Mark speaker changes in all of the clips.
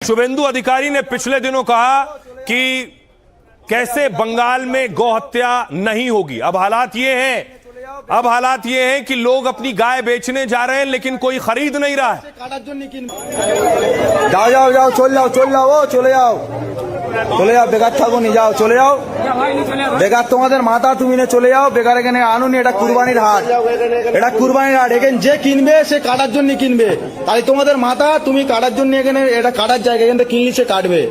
Speaker 1: शुभेंदु अधिकारी ने पिछले दिनों कहा कि कैसे बंगाल में गौहत्या नहीं होगी। अब हालात ये हैं कि लोग अपनी गाय बेचने जा रहे हैं लेकिन कोई खरीद नहीं रहा है।
Speaker 2: जाओ जाओ चले যাও বেকার থাকো নি, যাও চলে যাও। বেকার তোমাদের মাথা তুমি নিয়ে চলে যাও, বেকার এখানে আনুনি। এটা কুরবানির হাট, এখানে যে কিনবে সে কাটার জন্য কিনবে। তাই তোমাদের মাথা তুমি কাটার জন্য এখানে, এটা কাটার জায়গা, এখানে কিনলি সে কাটবে।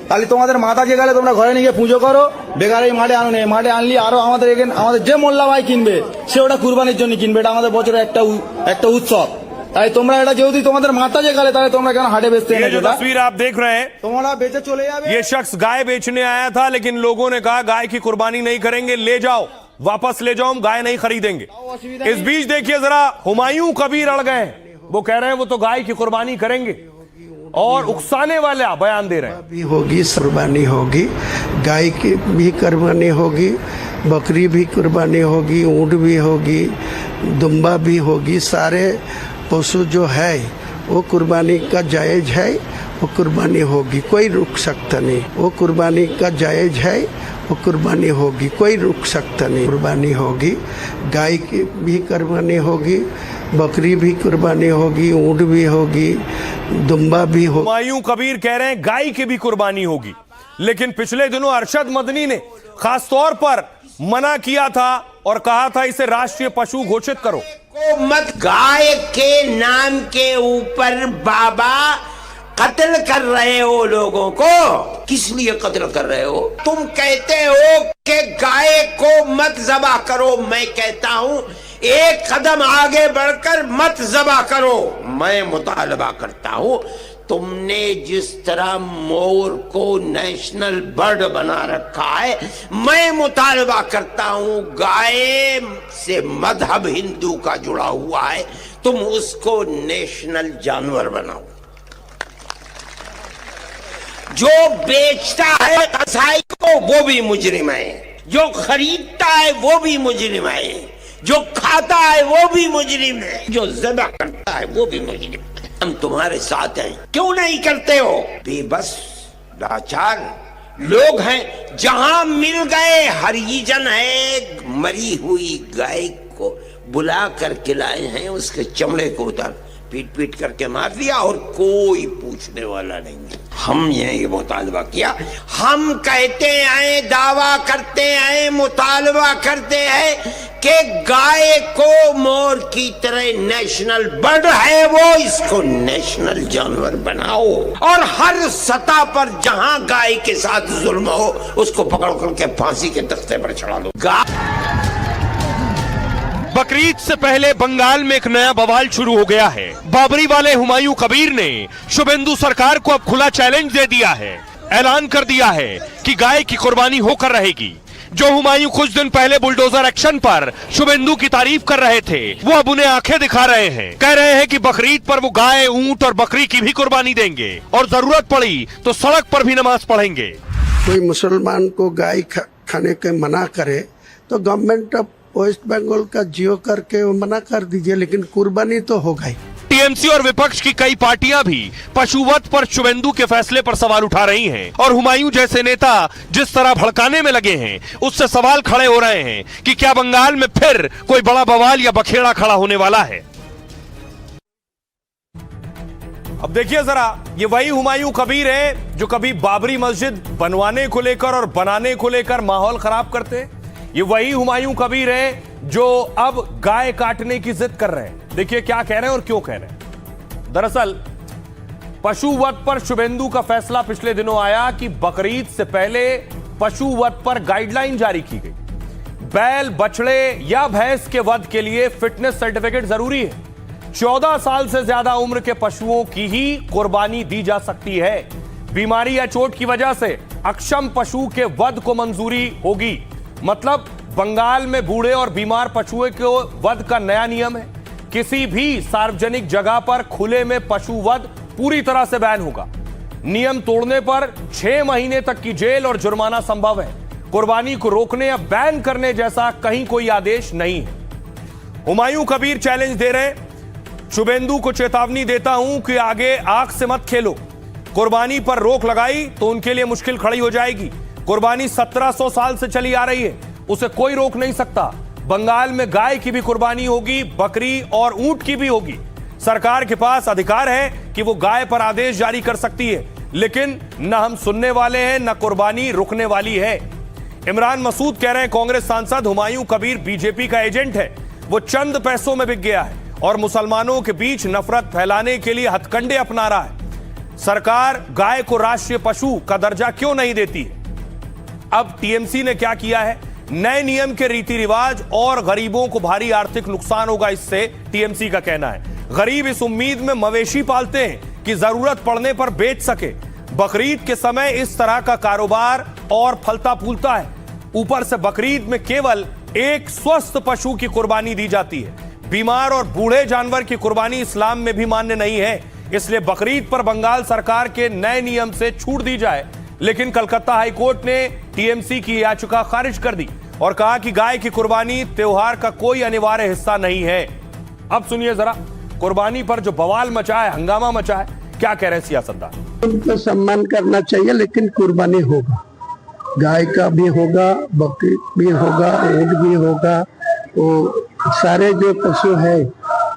Speaker 2: তাহলে তোমাদের মাথা যে গেলে তোমরা ঘরে নিয়ে গিয়ে পুজো করো। বেকার এই মাঠে আনুন, মাঠে আনলি আরো আমাদের এখানে আমাদের যে মোল্লা ভাই কিনবে সে ওটা কুরবানির জন্য কিনবে। এটা আমাদের বছরের একটা উৎসব। তাই তোমরা এটা যেহেতু তোমাদের মাথা যে গেলে তাহলে তোমরা কেন হাটে बेचते हैं?
Speaker 1: ये जो तस्वीर आप देख रहे हैं,
Speaker 2: तुम्हारा बेचे चले जावे।
Speaker 1: ये शख्स गाय बेचने आया था लेकिन लोगों ने कहा गाय की कुर्बानी नहीं करेंगे, ले जाओ, वापस ले जाओ, हम गाय नहीं खरीदेंगे। इस बीच देखिए जरा हुमायूं कबीर अड़ गए। वो कह रहे हैं वो तो गाय की कुर्बानी करेंगे और उकसाने वाले बयान दे रहे हैं।
Speaker 3: भी होगी, कुर्बानी होगी, गाय की भी कुर्बानी होगी, बकरी भी कुर्बानी होगी, ऊँट भी होगी, दुम्बा भी होगी। सारे पशु जो है वो कुर्बानी का जायज है, वो कुर्बानी होगी, कोई रुक सकता नहीं। वो कुर्बानी का जायज है, वो कुर्बानी होगी, कोई रुक सकता नहीं। कुर्बानी होगी, गाय की भी कुर्बानी होगी, बकरी भी कुर्बानी होगी, ऊँट भी होगी, दुम्बा भी होगी।
Speaker 1: हुमायूं कबीर कह रहे हैं गाय की भी कुर्बानी होगी, लेकिन पिछले दिनों अरशद मदनी ने खासतौर पर मना किया था और कहा था इसे राष्ट्रीय पशु घोषित करो।
Speaker 4: को मत, गाय के नाम के ऊपर बाबा कत्ल कर रहे हो लोगों को। किस लिए कत्ल कर रहे हो? तुम कहते हो कि गाय को मत ज़बा करो, मैं कहता हूं एक कदम आगे बढ़कर मत ज़बा करो। मैं मुतालबा करता हूं, तुमने जिस तरह मोर को नेशनल बर्ड बना रखा है, मैं मुतालबा करता हूं गाय से मजहब हिंदू का जुड़ा हुआ है, तुम उसको नेशनल जानवर बनाओ। जो बेचता है कसाई को वो भी मुजरिम है, जो खरीदता है वो भी मुजरिम है, जो खाता है वो भी मुजरिम है, जो ज़बह करता है वो भी मुजरिम है। हम तुम्हारे साथ हैं, क्यों नहीं करते हो? बेबस लाचार लोग हैं। जहां मिल गए हरिजन है, मरी हुई गाय को बुला कर खिलाए हैं, उसके चमड़े को उतार पीट करके मार दिया और कोई पूछने वाला नहीं। हम ये मुतालबा किया, हम कहते हैं, दावा करते हैं, मुतालबा करते हैं कि गाय को मोर की तरह नेशनल बर्ड है वो, इसको नेशनल जानवर बनाओ और हर सतह पर जहां गाय के साथ जुल्म हो उसको पकड़ करके फांसी के तख्ते पर चढ़ा दो।
Speaker 1: बकरीद से पहले बंगाल में एक नया बवाल शुरू हो गया है। बाबरी वाले हुमायूं कबीर ने शुभेंदु सरकार को अब खुला चैलेंज दे दिया है, ऐलान कर दिया है कि गाय की कुर्बानी होकर रहेगी। जो हुमायूं कुछ दिन पहले बुलडोजर एक्शन पर शुभेंदु की तारीफ कर रहे थे, वो अब उन्हें आंखें दिखा रहे हैं। कह रहे हैं कि बकरीद पर वो गाय, ऊंट और बकरी की भी कुर्बानी देंगे और जरूरत पड़ी तो सड़क पर भी नमाज पढ़ेंगे।
Speaker 3: कोई मुसलमान को गाय खाने के मना करे तो गवर्नमेंट ऑफ वेस्ट बंगाल का जियो करके मना कर दीजिए, लेकिन कुर्बानी तो हो गई।
Speaker 1: टीएमसी और विपक्ष की कई पार्टियां भी पशुवध पर शुभेंदु के फैसले पर सवाल उठा रही हैं और हुमायूं जैसे नेता जिस तरह भड़काने में लगे हैं उससे सवाल खड़े हो रहे हैं कि क्या बंगाल में फिर कोई बड़ा बवाल या बखेड़ा खड़ा होने वाला है। अब देखिए जरा, ये वही हुमायूं कबीर है जो कभी बाबरी मस्जिद बनवाने को लेकर और बनाने को लेकर माहौल खराब करते। ये वही हुमायूं कबीर है जो अब गाय काटने की जिद कर रहे हैं। देखिए क्या कह रहे हैं और क्यों कह रहे हैं। दरअसल पशुवध पर शुभेंदु का फैसला पिछले दिनों आया कि बकरीद से पहले पशुवध पर गाइडलाइन जारी की गई। बैल, बछड़े या भैंस के वध के लिए फिटनेस सर्टिफिकेट जरूरी है। 14 साल से ज्यादा उम्र के पशुओं की ही कुर्बानी दी जा सकती है। बीमारी या चोट की वजह से अक्षम पशु के वध को मंजूरी होगी। मतलब बंगाल में बूढ़े और बीमार पशुओं के वध का नया नियम है। किसी भी सार्वजनिक जगह पर खुले में पशु वध पूरी तरह से बैन होगा। नियम तोड़ने पर 6 महीने तक की जेल और जुर्माना संभव है। कुर्बानी को रोकने या बैन करने जैसा कहीं कोई आदेश नहीं है। हुमायूं कबीर चैलेंज दे रहे, शुभेंदु को चेतावनी देता हूं कि आगे आंख से मत खेलो। कुर्बानी पर रोक लगाई तो उनके लिए मुश्किल खड़ी हो जाएगी। कुर्बानी 1700 साल से चली आ रही है, उसे कोई रोक नहीं सकता। बंगाल में गाय की भी कुर्बानी होगी, बकरी और ऊंट की भी होगी। सरकार के पास अधिकार है कि वो गाय पर आदेश जारी कर सकती है, लेकिन न हम सुनने वाले हैं न कुर्बानी रुकने वाली है। इमरान मसूद कह रहे हैं कांग्रेस सांसद हुमायूं कबीर बीजेपी का एजेंट है, वो चंद पैसों में बिक गया है और मुसलमानों के बीच नफरत फैलाने के लिए हथकंडे अपना रहा है। सरकार गाय को राष्ट्रीय पशु का दर्जा क्यों नहीं देती है? अब टीएमसी ने क्या किया है? नए नियम के रीति रिवाज और गरीबों को भारी आर्थिक नुकसान होगा इससे, टीएमसी का कहना है। गरीब इस उम्मीद में मवेशी पालते हैं कि जरूरत पड़ने पर बेच सके। बकरीद के समय इस तरह का कारोबार और फलता फूलता है। ऊपर से बकरीद में केवल एक स्वस्थ पशु की कुर्बानी दी जाती है। बीमार और बूढ़े जानवर की कुर्बानी इस्लाम में भी मान्य नहीं है। इसलिए बकरीद पर बंगाल सरकार के नए नियम से छूट दी जाए, लेकिन कलकत्ता हाईकोर्ट ने टीएमसी की याचिका खारिज कर दी और कहा कि गाय की कुर्बानी त्योहार का कोई अनिवार्य हिस्सा नहीं है। अब सुनिए जरा, कुर्बानी पर जो बवाल मचा है, हंगामा मचा है, क्या कह रहे हैं सियासतदान।
Speaker 3: उनको सम्मान करना चाहिए, लेकिन कुर्बानी होगा, गाय का भी होगा, बकरी भी होगा, ऊँट भी होगा। तो सारे जो पशु है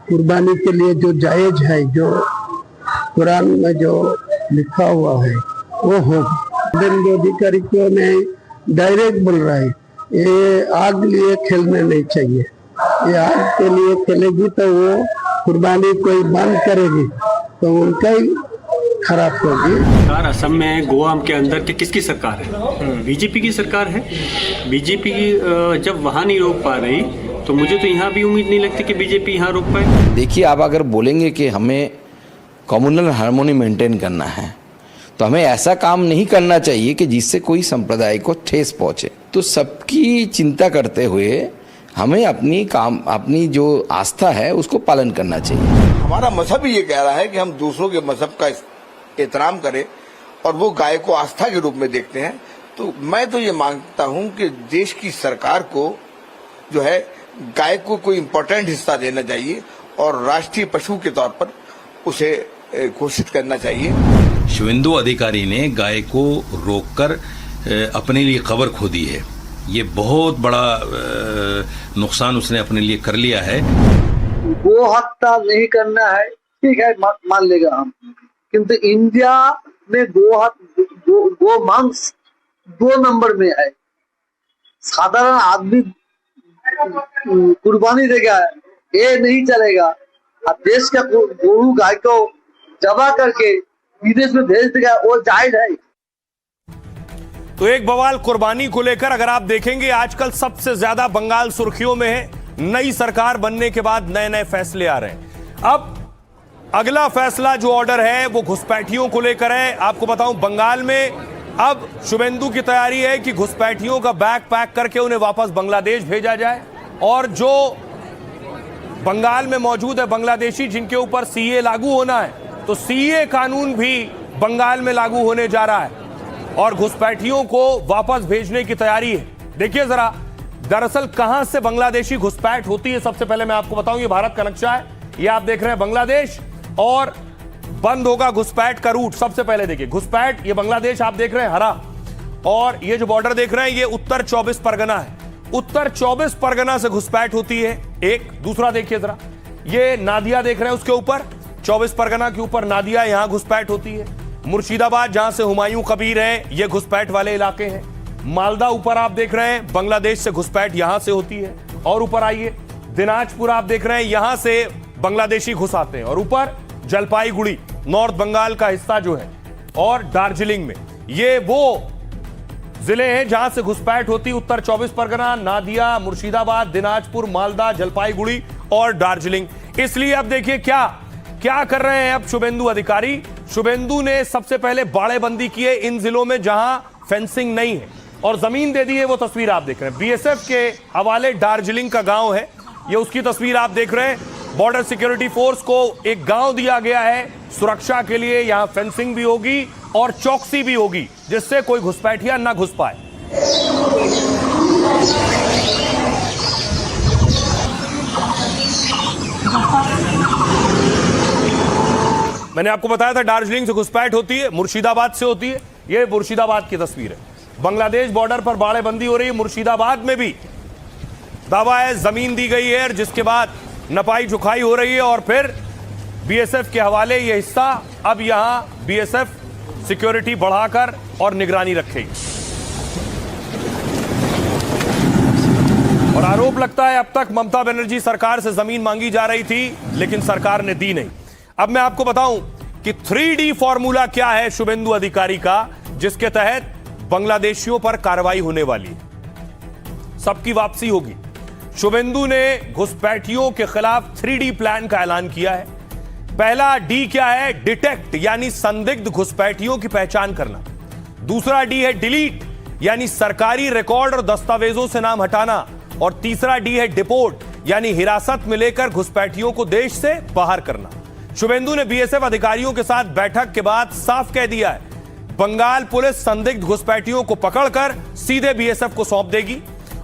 Speaker 3: कुर्बानी के लिए जो जायज है, जो कुरान में जो लिखा हुआ है वो होगा। नरेंद्र अधिकारी को ने डायरेक्ट बोल रहा है, ये आग लिए खेलने नहीं चाहिए। ये आग के लिए खेलेगी तो वो कुर्बानी कोई बंद करेगी तो उनका ही खराब होगी।
Speaker 5: सरकार असम में, गोवा के अंदर किसकी सरकार है? बीजेपी की सरकार है। बीजेपी जब वहाँ नहीं रोक पा रही तो मुझे तो यहाँ भी उम्मीद नहीं लगती कि बीजेपी यहाँ रोक पाए।
Speaker 6: देखिए, आप अगर बोलेंगे कि हमें कम्युनल हार्मोनी मेंटेन करना है तो हमें ऐसा काम नहीं करना चाहिए कि जिससे कोई संप्रदाय को ठेस पहुंचे। तो सबकी चिंता करते हुए हमें अपनी जो आस्था है उसको पालन करना चाहिए।
Speaker 7: हमारा मजहब ही ये कह रहा है कि हम दूसरों के मजहब का एहतराम करें और वो गाय को आस्था के रूप में देखते हैं। तो मैं तो ये मांगता हूं कि देश की सरकार को जो है गाय को कोई इम्पोर्टेंट हिस्सा देना चाहिए और राष्ट्रीय पशु के तौर पर उसे घोषित करना चाहिए।
Speaker 8: शुवेंदु अधिकारी ने गाय को रोककर अपने लिए कब्र खोदी है। ये बहुत बड़ा नुकसान उसने अपने लिए कर लिया है।
Speaker 9: गो हत्या नहीं करना है, ठीक है, मान लेगा हम, किंतु इंडिया में गो मांस 2 नंबर में है। साधारण आदमी कुर्बानी देगा, ये नहीं चलेगा। अब देश का गोरू गाय को जबा करके विदेश में भेज देगा, वो जायज है।
Speaker 1: तो एक बवाल कुर्बानी को लेकर अगर आप देखेंगे, आजकल सबसे ज्यादा बंगाल सुर्खियों में है। नई सरकार बनने के बाद नए नए फैसले आ रहे हैं। अब अगला फैसला जो ऑर्डर है वो घुसपैठियों को लेकर है। आपको बताऊं, बंगाल में अब शुभेंदु की तैयारी है कि घुसपैठियों का बैग पैक करके उन्हें वापस बांग्लादेश भेजा जाए और जो बंगाल में मौजूद है बांग्लादेशी जिनके ऊपर सीए लागू होना है, तो सीए कानून भी बंगाल में लागू होने जा रहा है और घुसपैठियों को वापस भेजने की तैयारी है। देखिए जरा, दरअसल कहां से बांग्लादेशी घुसपैठ होती है, सबसे पहले मैं आपको बताऊं, ये भारत का नक्शा है, ये आप देख रहे हैं बांग्लादेश, और बंद होगा घुसपैठ का रूट। सबसे पहले देखिए घुसपैठ, ये बांग्लादेश आप देख रहे हैं हरा, और ये जो बॉर्डर देख रहे हैं ये उत्तर 24 परगना है। उत्तर 24 परगना से घुसपैठ होती है। एक दूसरा देखिए जरा, ये नादिया देख रहे हैं, उसके ऊपर 24 परगना के ऊपर नादिया, यहां घुसपैठ होती है। मुर्शिदाबाद जहां से हुमायूं कबीर है, ये घुसपैठ वाले इलाके हैं। मालदा ऊपर आप देख रहे हैं, बांग्लादेश से घुसपैठ यहां से होती है। और ऊपर आइए, दिनाजपुर आप देख रहे हैं, यहां से बांग्लादेशी घुस आते हैं। और ऊपर जलपाईगुड़ी, नॉर्थ बंगाल का हिस्सा जो है, और दार्जिलिंग में, ये वो जिले हैं जहां से घुसपैठ होती। उत्तर 24 परगना, नादिया, मुर्शिदाबाद, दिनाजपुर, मालदा, जलपाईगुड़ी और दार्जिलिंग। इसलिए अब देखिए क्या कर रहे हैं अब शुभेंदु अधिकारी। शुभेंदु ने सबसे पहले बाड़ेबंदी की है इन जिलों में जहां फेंसिंग नहीं है, और जमीन दे दी है। वो तस्वीर आप देख रहे हैं, बीएसएफ के हवाले दार्जिलिंग का गांव है, ये उसकी तस्वीर आप देख रहे हैं। बॉर्डर सिक्योरिटी फोर्स को एक गांव दिया गया है सुरक्षा के लिए, यहां फेंसिंग भी होगी और चौकसी भी होगी, जिससे कोई घुसपैठिया ना घुस पाए। मैंने आपको बताया था दार्जिलिंग से घुसपैठ होती है, मुर्शिदाबाद से होती है। ये मुर्शिदाबाद की तस्वीर है। बांग्लादेश बॉर्डर पर बाड़ेबंदी हो रही है, मुर्शिदाबाद में भी दावा है जमीन दी गई है, जिसके बाद नपाई चुखाई हो रही है और फिर बीएसएफ के हवाले ये हिस्सा। अब यहां बीएसएफ सिक्योरिटी बढ़ाकर और निगरानी रखेगी। और आरोप लगता है अब तक ममता बनर्जी सरकार से जमीन मांगी जा रही थी, लेकिन सरकार ने दी नहीं। अब मैं आपको बताऊं कि 3D फॉर्मूला क्या है शुभेंदु अधिकारी का, जिसके तहत बांग्लादेशियों पर कार्रवाई होने वाली है, सबकी वापसी होगी। शुभेंदु ने घुसपैठियों के खिलाफ 3D प्लान का ऐलान किया है। पहला डी क्या है? डिटेक्ट, यानी संदिग्ध घुसपैठियों की पहचान करना। दूसरा डी है डिलीट, यानी सरकारी रिकॉर्ड और दस्तावेजों से नाम हटाना। और तीसरा डी है डिपोर्ट, यानी हिरासत में लेकर घुसपैठियों को देश से बाहर करना। शुभेंदु ने बीएसएफ अधिकारियों के साथ बैठक के बाद साफ कह दिया है, बंगाल पुलिस संदिग्ध घुसपैठियों को पकड़कर सीधे बीएसएफ को सौंप देगी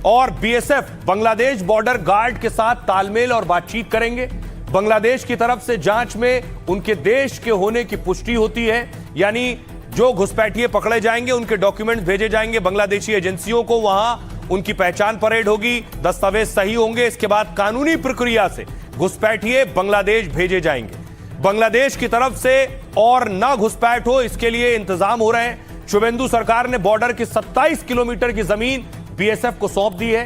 Speaker 1: और बीएसएफ बांग्लादेश बॉर्डर गार्ड के साथ तालमेल और बातचीत करेंगे। बांग्लादेश की तरफ से जांच में उनके देश के होने की पुष्टि होती है, यानी जो घुसपैठिए पकड़े जाएंगे उनके डॉक्यूमेंट भेजे जाएंगे बांग्लादेशी एजेंसियों को, वहां उनकी पहचान परेड होगी, दस्तावेज सही होंगे। इसके बाद कानूनी प्रक्रिया से घुसपैठिए बांग्लादेश भेजे जाएंगे। बांग्लादेश की तरफ से और ना घुसपैठ हो, इसके लिए इंतजाम हो रहे हैं। शुभेंदु सरकार ने बॉर्डर की 27 किलोमीटर की जमीन बीएसएफ को सौंप दी है।